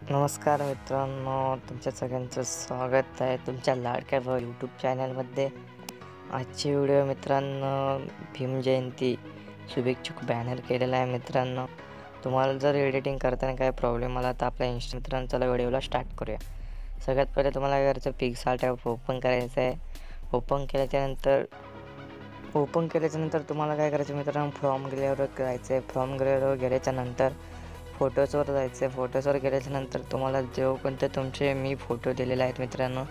नमस्कार मित्रांनो, तुमच्या सगळ्यांचं स्वागत आहे तुमच्या लाडक्या यूट्यूब चॅनलमध्ये. आजची व्हिडिओ मित्रांनो, भीम जयंती शुभेच्छुक बॅनर केलेला आहे मित्रांनो. तुम्हाला जर एडिटिंग करताना काही प्रॉब्लेम आला तर आपल्या मित्रांनो चला व्हिडिओला स्टार्ट करूया. सगळ्यात पहिले तुम्हाला काय करायचं, पिक्सार्ट ॲप ओपन करायचं आहे. ओपन केल्याच्यानंतर तुम्हाला काय करायचं मित्रांनो, फ्रॉम गॅलरीवर करायचं आहे. फ्रॉम गॅलरीवर गेल्याच्यानंतर फोटोजवर जायचं आहे. फोटोजवर गेल्याच्यानंतर तुम्हाला जो कोणते तुमचे मी फोटो दिलेले आहेत मित्रांनो,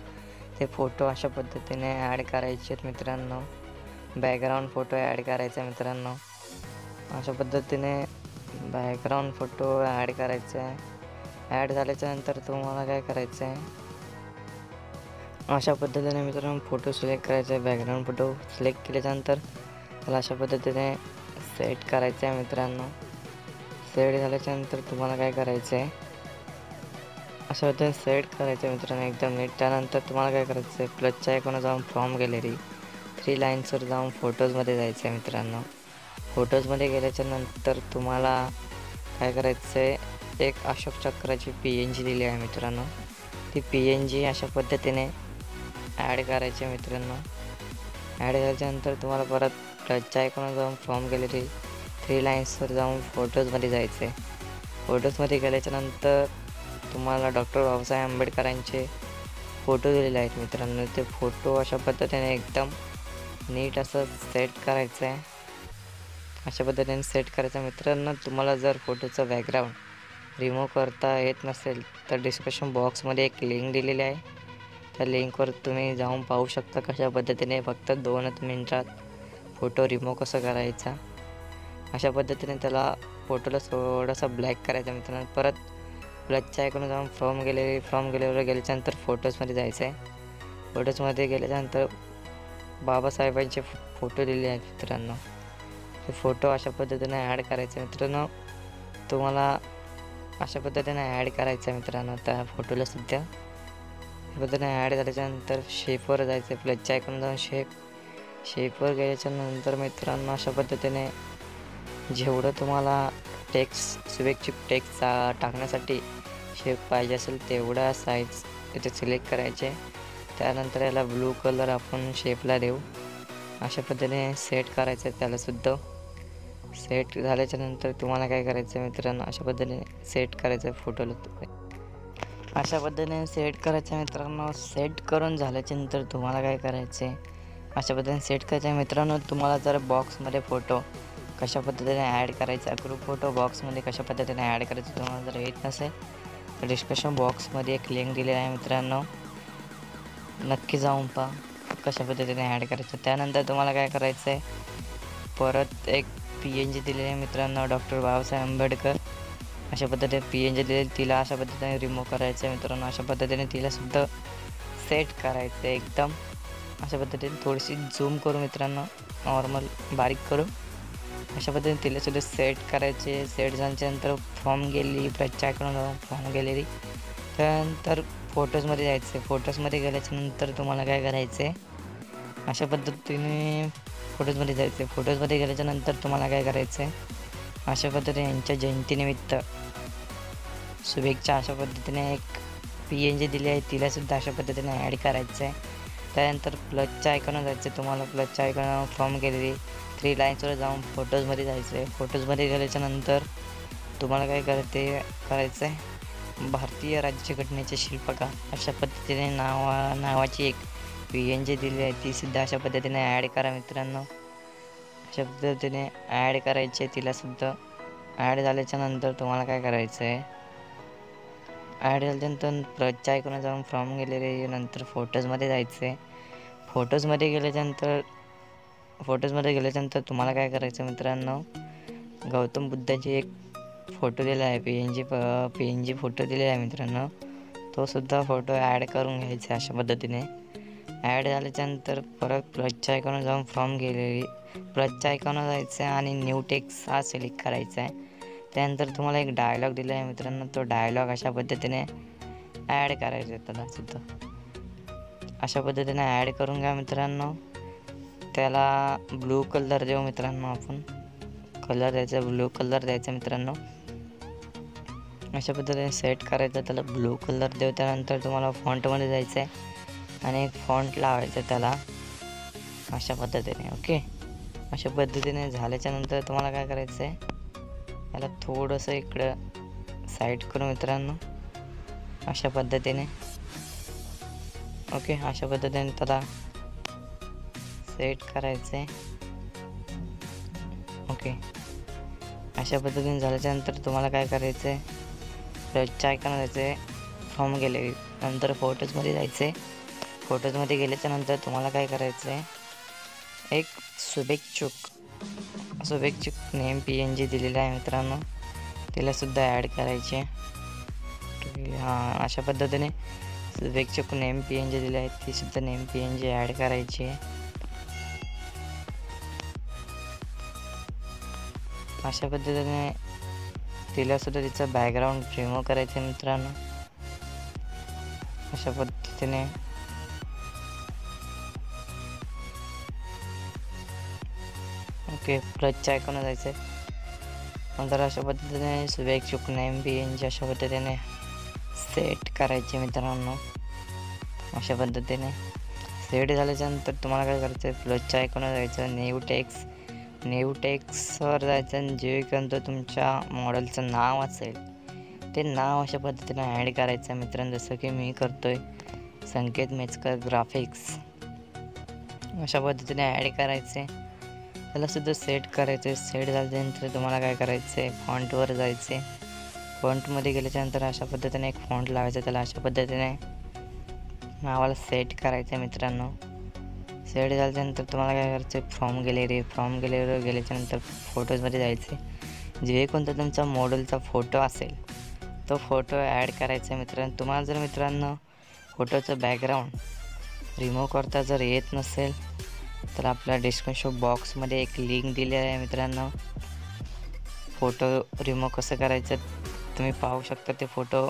ते फोटो अशा पद्धतीने ॲड करायचे आहेत मित्रांनो. बॅकग्राऊंड फोटो ॲड करायचा आहे मित्रांनो. अशा पद्धतीने बॅकग्राऊंड फोटो ॲड करायचा आहे. ॲड झाल्याच्यानंतर तुम्हाला काय करायचं आहे, अशा पद्धतीने मित्रांनो फोटो सिलेक्ट करायचा आहे. बॅकग्राऊंड फोटो सिलेक्ट केल्याच्यानंतर त्याला अशा पद्धतीने सेट करायचं आहे मित्रांनो. सेट झाल्याच्यानंतर तुम्हाला काय करायचं आहे, अशा पद्धतीने सेट करायचं आहे मित्रांनो एकदम नीट. त्यानंतर तुम्हाला काय करायचं आहे, प्लसच्या आयकॉनवर जाऊन फ्रॉम गॅलरी 3 लाईन्सवर जाऊन फोटोजमध्ये जायचं आहे मित्रांनो. फोटोजमध्ये गेल्याच्यानंतर तुम्हाला काय करायचं आहे, एक अशोक चक्राची PNG दिली आहे मित्रांनो. ती PNG अशा पद्धतीने ॲड करायची मित्रांनो. ॲड झाल्याच्यानंतर तुम्हाला परत प्लसच्या आयकॉनवर जाऊन फ्रॉम गॅलरी 3 लाईन्सवर जाऊन फोटोजमध्ये जायचं आहे. फोटोजमध्ये गेल्याच्यानंतर तुम्हाला डॉक्टर बाबासाहेब आंबेडकरांचे फोटो दिलेले आहेत मित्रांनो. ते फोटो अशा पद्धतीने एकदम नीट असं सेट करायचं आहे. अशा पद्धतीने सेट करायचं मित्रांनो. तुम्हाला जर फोटोचं बॅकग्राऊंड रिमूव्ह करता येत नसेल तर डिस्क्रिप्शन बॉक्समध्ये एक लिंक दिलेली आहे. त्या लिंकवर तुम्ही जाऊन पाहू शकता कशा पद्धतीने फक्त 2 मिनिटात फोटो रिमूव्ह कसं करायचा. अशा पद्धतीने त्याला फोटोला थोडासा ब्लॅक करायचा मित्रांनो. परत प्लसच्या आयकॉनवर जाऊन फ्रॉम गॅलरीवर गेल्याच्यानंतर फोटोजमध्ये जायचं आहे. फोटोजमध्ये गेल्याच्यानंतर बाबासाहेबांचे फोटो दिले आहेत मित्रांनो. ते फोटो अशा पद्धतीने ॲड करायचे मित्रांनो. तुम्हाला अशा पद्धतीने ॲड करायचं आहे मित्रांनो त्या फोटोला सुद्धा. या पद्धतीने ॲड झाल्याच्यानंतर शेपवर जायचं आहे. प्लसच्या आयकॉनवर जाऊन शेपवर गेल्याच्यानंतर मित्रांनो अशा पद्धतीने जेवढं तुम्हाला शुभेच्छुक टेक्स्ट टाकण्यासाठी शेप पाहिजे असेल तेवढा साईज इथे सिलेक्ट करायचे. त्यानंतर याला ब्लू कलर आपण शेपला देऊ. अशा पद्धतीने सेट करायचं आहे त्यालासुद्धा. सेट झाल्याच्यानंतर तुम्हाला काय करायचं आहे मित्रांनो, अशा पद्धतीने सेट करायचं आहे फोटोला. अशा पद्धतीने सेट करायचं आहे मित्रांनो. सेट करून झाल्याच्यानंतर तुम्हाला काय करायचं आहे, अशा पद्धतीने सेट करायचं आहे मित्रांनो. तुम्हाला जर बॉक्समध्ये फोटो कशा पद्धतीने ॲड करायचा, ग्रुप फोटो बॉक्समध्ये कशा पद्धतीने ॲड करायचं तुम्हाला जर येत नसेल तर डिस्क्रिप्शन बॉक्समध्ये एक लिंक दिलेला आहे मित्रांनो. नक्की जाऊन पहा कशा पद्धतीने ॲड करायचं. त्यानंतर तुम्हाला काय करायचं आहे, परत एक PNG दिलेली आहे मित्रांनो, डॉक्टर बाबासाहेब आंबेडकर अशा पद्धतीने PNG दिलेली, तिला अशा पद्धतीने रिमूव्ह करायचं आहे मित्रांनो. अशा पद्धतीने तिलासुद्धा सेट करायचं आहे एकदम. अशा पद्धतीने थोडीशी झूम करू मित्रांनो, नॉर्मल बारीक करू. अशा पद्धतीने तिलासुद्धा सेट करायचे. सेट झाल्याच्यानंतर फ्रॉम गॅलरी प्लसच्या आयकॉनवर फ्रॉम गॅलरी, त्यानंतर फोटोजमध्ये जायचं आहे. फोटोजमध्ये गेल्याच्यानंतर तुम्हाला काय करायचं आहे, अशा पद्धतीने फोटोजमध्ये जायचं आहे. फोटोजमध्ये गेल्याच्यानंतर तुम्हाला काय करायचं आहे, अशा पद्धतीने यांच्या जयंतीनिमित्त शुभेच्छा अशा पद्धतीने एक PNG दिली आहे, तिलासुद्धा अशा पद्धतीने ॲड करायचं आहे. त्यानंतर प्लसच्या आयकॉनवर जायचं आहे. तुम्हाला प्लसच्या आयकॉनवर फ्रॉम गॅलरी 3 लाईन्सवर जाऊन फोटोजमध्ये जायचं आहे. फोटोजमध्ये गेल्याच्यानंतर तुम्हाला काय करायचं आहे, भारतीय राज्यघटनेचे शिल्पकार अशा पद्धतीने नावाची एक PNG दिली आहे, तीसुद्धा अशा पद्धतीने ॲड करा मित्रांनो. अशा पद्धतीने ॲड करायची आहे तिलासुद्धा. ॲड झाल्याच्यानंतर तुम्हाला काय करायचं आहे, ॲड झाल्यानंतर प्लसच्या आयकॉनवर जाऊन फ्रॉम गॅलरी नंतर फोटोजमध्ये जायचं आहे. फोटोजमध्ये गेल्याच्यानंतर तुम्हाला काय करायचं मित्रांनो, गौतम बुद्धाची एक फोटो दिला आहे, PNG फोटो दिलेला आहे मित्रांनो. तो सुद्धा फोटो ॲड करून घ्यायचा अशा पद्धतीने. ॲड झाल्याच्यानंतर परत प्लसच्या आयकॉनवर जाऊन फ्रॉम गॅलरी प्लसच्या आयकॉनवर जायचं आहे आणि न्यू टेक्स्ट हा सिलेक्ट करायचा आहे. त्यानंतर तुम्हाला एक डायलॉग दिला आहे मित्रांनो, तो डायलॉग अशा पद्धतीने ॲड करायचा आहे त्यालासुद्धा. अशा पद्धतीने ॲड करून घ्या मित्रांनो. त्याला ब्लू कलर देऊ मित्रांनो. आपण कलर द्यायचा, ब्लू कलर द्यायचा मित्रांनो. अशा पद्धतीने सेट करायचं. त्याला ब्लू कलर देऊ. त्यानंतर तुम्हाला फॉन्टमध्ये जायचं आहे आणि एक फॉन्ट लावायचं त्याला अशा पद्धतीने. ओके, अशा पद्धतीने झाल्याच्यानंतर तुम्हाला काय करायचं आहे, याला थोडंसं इकडं साईड करू मित्रांनो अशा पद्धतीने. ओके, अशा पद्धतीने त्याला सेट करायचं आहे. ओके, अशा पद्धतीने झाल्याच्यानंतर तुम्हाला काय करायचं आहे, प्लसच्या आयकॉन जायचं आहे, फ्रॉम गॅलरी, नंतर फोटोजमध्ये जायचं आहे. फोटोजमध्ये गेल्याच्यानंतर तुम्हाला काय करायचं आहे, एक शुभेच्छुक नेम PNG दिलेला आहे मित्रांनो, तिलासुद्धा ॲड करायचे. अशा पद्धतीने शुभेच्छुक नेम PNG दिले आहे, तीसुद्धा नेम PNG ॲड करायची आहे. अशा पद्धतीने तिलासुद्धा तिचा बॅकग्राऊंड रिमूव्ह करायचं आहे मित्रांनो अशा पद्धतीने. ओके, प्लसच्या आयकॉनला जायचं आहे. नंतर अशा पद्धतीने शुभेच्छुक नेम PNG अशा पद्धतीने सेट करायचे मित्रांनो. अशा पद्धतीने सेट झाल्याच्यानंतर तुम्हाला काय करायचं आहे, प्लसच्या आयकॉनला जायचं, न्यू टेक्स्टवर जायचं आणि जे कोणतं तुमच्या मॉडेलचं नाव असेल ते नाव अशा पद्धतीने ॲड करायचं आहे मित्रांनो. जसं की मी करतोय संकेत मेचकर ग्राफिक्स अशा पद्धतीने ॲड करायचे. त्यालासुद्धा सेट करायचं. सेट झाल्यानंतर तुम्हाला काय करायचं आहे, फॉन्टवर जायचे. फॉन्टमध्ये गेल्याच्यानंतर अशा पद्धतीने एक फॉन्ट लावायचा, त्याला अशा पद्धतीने नावाला सेट करायचं आहे मित्रांनो. सेट झाल्यानंतर तुम्हाला काय करायचं आहे, फ्रॉम गॅलरीवर गेल्याच्यानंतर फोटोजमध्ये जायचे. जे कोणता तुमचा मॉडेलचा फोटो असेल तो फोटो ॲड करायचा आहे मित्रांनो. तुम्हाला जर मित्रांनो फोटोचं बॅकग्राऊंड रिमूव्ह करता जर येत नसेल तर आपल्या डिस्क्रिप्शन बॉक्समध्ये एक लिंक दिली आहे मित्रांनो. फोटो रिमूव्ह कसं करायचं तुम्ही पाहू शकता. ते फोटो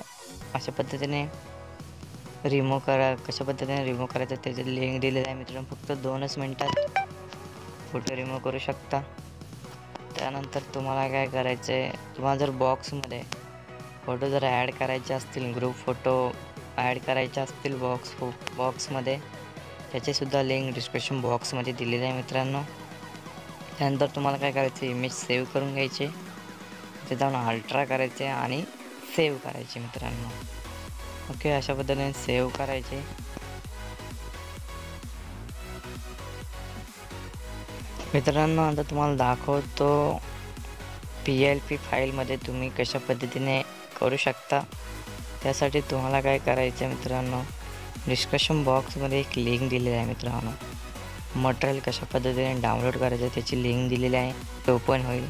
अशा पद्धतीने कशा पद्धतीने रिमूव्ह करायचं त्याची लिंक दिलेली आहे मित्रांनो. फक्त 2च मिनटात फोटो रिमूव्ह करू शकता. त्यानंतर तुम्हाला काय करायचं आहे, तुम्हाला जर बॉक्समध्ये फोटो जर ॲड करायचे असतील, ग्रुप फोटो ॲड करायचे असतील बॉक्समध्ये, त्याचेसुद्धा लिंक डिस्क्रिप्शन बॉक्समध्ये दिलेली आहे मित्रांनो. त्यानंतर तुम्हाला काय करायचं, इमेज सेव्ह करून घ्यायचे, तिथे जाऊन अल्ट्रा करायचे आणि सेव्ह करायचे मित्रांनो. ओके, अशा पद्धतीने सेव्ह करायचे. मित्रांनो आता तुम्हाला दाखवतो PLP फाईलमध्ये तुम्ही कशा पद्धतीने करू शकता. त्यासाठी तुम्हाला काय करायचं आहे मित्रांनो, डिस्क्रिप्शन बॉक्समध्ये एक लिंक दिलेली आहे मित्रांनो. मटेरियल कशा पद्धतीने डाउनलोड करायचं त्याची लिंक दिलेली आहे. ते ओपन होईल.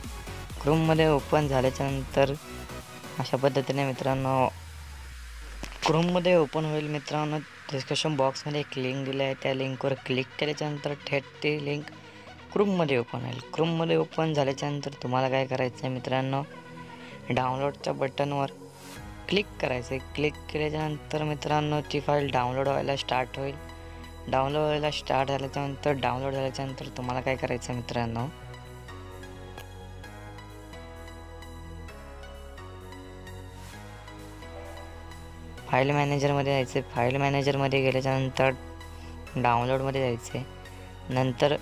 क्रोममध्ये ओपन झाल्याच्यानंतर अशा पद्धतीने मित्रांनो क्रोममध्ये ओपन होईल मित्रांनो. डिस्क्रिप्शन बॉक्समध्ये एक लिंक दिली आहे, त्या लिंकवर क्लिक केल्याच्यानंतर थेट ती लिंक क्रोममध्ये ओपन होईल. क्रोममध्ये ओपन झाल्याच्यानंतर तुम्हाला काय करायचं आहे मित्रांनो, डाउनलोडच्या बटनवर क्लिक करायचं आहे. क्लिक केल्याच्यानंतर मित्रांनो ती फाईल डाउनलोड व्हायला स्टार्ट होईल. डाउनलोड झाल्याच्यानंतर तुम्हाला काय करायचं आहे मित्रांनो, फाईल मॅनेजरमध्ये जायचं. फाईल मॅनेजरमध्ये गेल्याच्यानंतर डाउनलोडमध्ये जायचं. नंतर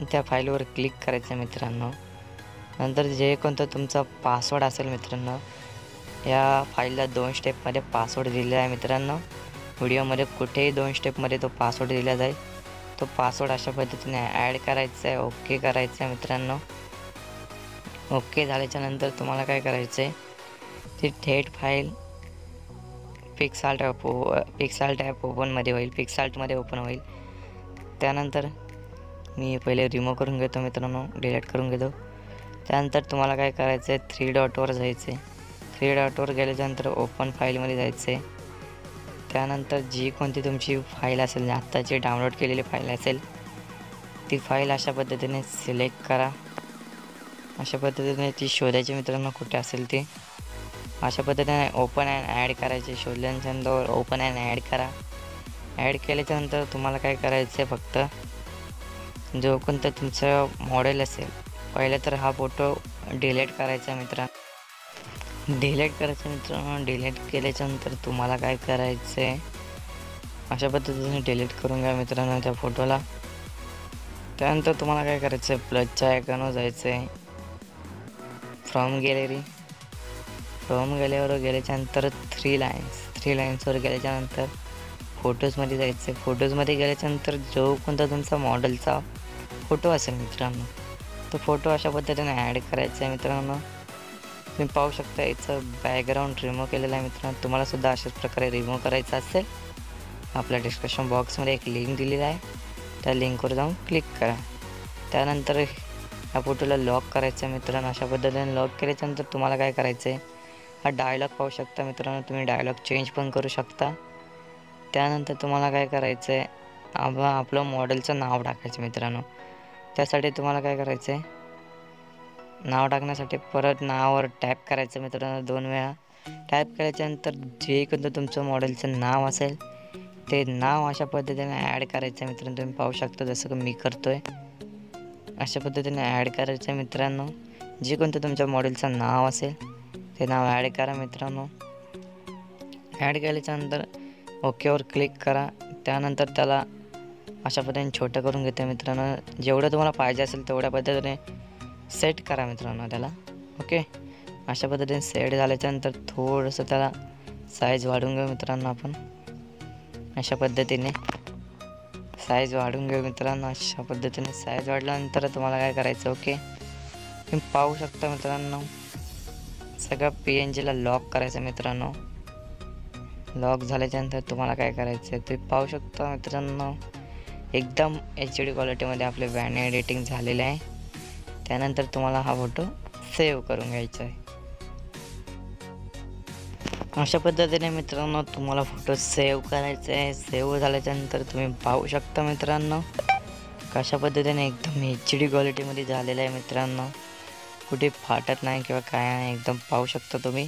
त्या फाईलवर क्लिक करायचं मित्रांनो. नंतर जे कोणता तुमचा पासवर्ड असेल मित्रांनो, या फाईलला 2 स्टेपमध्ये पासवर्ड दिलेला आहे मित्रांनो. व्हिडिओमध्ये कुठेही 2 स्टेपमध्ये तो पासवर्ड दिला जाईल. तो पासवर्ड अशा पद्धतीने ॲड करायचा आहे. ओके करायचं आहे मित्रांनो. ओके झाल्याच्यानंतर तुम्हाला काय करायचं आहे, ती थेट फाईल पिक्साल्ट ॲप ओपनमध्ये होईल. पिक्साल्टमध्ये ओपन होईल. त्यानंतर मी पहिले रिमूव्ह करून घेतो मित्रांनो, डिलीट करून घेतो. त्यानंतर तुम्हाला काय करायचं आहे, 3 डॉटवर जायचं आहे. 3 डॉटवर गेल्याच्यानंतर ओपन फाईलमध्ये जायचं आहे. त्यानंतर जी कोणती तुमची फाईल असेल, आत्ताची डाउनलोड केलेली फाईल असेल, ती फाईल अशा पद्धतीने सिलेक्ट करा. अशा पद्धतीने ती शोधायची मित्रांनो कुठे असेल ती. अशा पद्धतीने ओपन अँड ॲड करायचे. शोधल्यानंतर ओपन अँड ॲड करा. ॲड केल्याच्यानंतर तुम्हाला काय करायचं आहे, फक्त जो कोणता तुमचं मॉडेल असेल पहिलं तर हा फोटो डिलीट करायचा मित्रांनो. डिलीट करायचं मित्रांनो. डिलीट केल्याच्यानंतर तुम्हाला काय करायचं आहे, अशा पद्धतीने डिलीट करून घ्या मित्रांनो त्या फोटोला. त्यानंतर तुम्हाला काय करायचं आहे, प्लसच्या आयकॉनवर जायचं आहे, फ्रॉम गॅलरी. फ्रॉम गॅलरीवर गेल्याच्यानंतर थ्री लाईन्सवर गेल्याच्यानंतर फोटोजमध्ये जायचं आहे. फोटोजमध्ये गेल्याच्यानंतर जो कोणता तुमचा मॉडेलचा फोटो असेल मित्रांनो, तो फोटो अशा पद्धतीने ॲड करायचा आहे मित्रांनो. तुम्ही पाहू शकता याचं बॅकग्राऊंड रिमूव्ह केलेलं आहे मित्रांनो. तुम्हालासुद्धा अशाच प्रकारे रिमूव्ह करायचं असेल, आपल्या डिस्क्रिप्शन बॉक्समध्ये एक लिंक दिलेली आहे, त्या लिंकवर जाऊन क्लिक करा. त्यानंतर ह्या फोटोला लॉक करायचं आहे मित्रांनो. अशा पद्धतीने लॉक केल्याच्यानंतर तुम्हाला काय करायचं आहे, हा डायलॉग पाहू शकता मित्रांनो. तुम्ही डायलॉग चेंज पण करू शकता. त्यानंतर तुम्हाला काय करायचं आहे, आपलं मॉडेलचं नाव टाकायचं मित्रांनो. त्यासाठी तुम्हाला काय करायचं आहे, नाव टाकण्यासाठी परत नावावर टॅप करायचं मित्रांनो 2 वेळा. टॅप केल्याच्यानंतर जे कोणतं तुमचं मॉडेलचं नाव असेल ते नाव अशा पद्धतीने ॲड करायचं मित्रांनो. तुम्ही पाहू शकता जसं की मी करतोय, अशा पद्धतीने ॲड करायचं मित्रांनो. जे कोणतं तुमच्या मॉडेलचं नाव असेल ते नाव ॲड करा मित्रांनो. ॲड केल्याच्यानंतर ओकेवर क्लिक करा. त्यानंतर त्याला अशा पद्धतीने छोटं करून घेते मित्रांनो. जेवढं तुम्हाला पाहिजे असेल तेवढ्या पद्धतीने सेट करा मित्रांनो त्याला. ओके, अशा पद्धतीने सेट झाल्याच्यानंतर थोडंसं त्याला साईज वाढवून घेऊ मित्रांनो. आपण अशा पद्धतीने साईज वाढवून घेऊ मित्रांनो. अशा पद्धतीने साईज वाढल्यानंतर तुम्हाला काय करायचं, ओके, तुम्ही पाहू शकता मित्रांनो सगळं PNGला लॉक करायचं मित्रांनो. लॉक झाल्याच्यानंतर तुम्हाला काय करायचं आहे ते पाहू शकता मित्रांनो. एकदम HD क्वालिटीमध्ये आपले बॅनर एडिटिंग झालेले आहे. त्यानंतर तुम्हाला हा फोटो सेव्ह करून घ्यायचा आहे. अशा पद्धतीने मित्रांनो तुम्हाला फोटो सेव्ह करायचा आहे. सेव्ह झाल्याच्यानंतर तुम्ही पाहू शकता मित्रांनो कशा पद्धतीने एकदम HD क्वालिटीमध्ये झालेलं आहे मित्रांनो. कुठे फाटत नाही किंवा काय नाही, एकदम पाहू शकता तुम्ही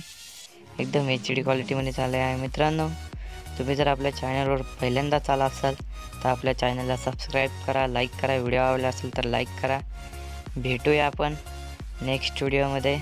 एकदम HD क्वालिटीमध्ये झाले आहे मित्रांनो. तुम्ही जर आपल्या चॅनलवर पहिल्यांदाच आला असाल तर आपल्या चॅनलला सबस्क्राईब करा, लाईक करा. व्हिडिओ आवडला असेल तर लाईक करा. भेटूया आपण नेक्स्ट व्हिडिओमध्ये.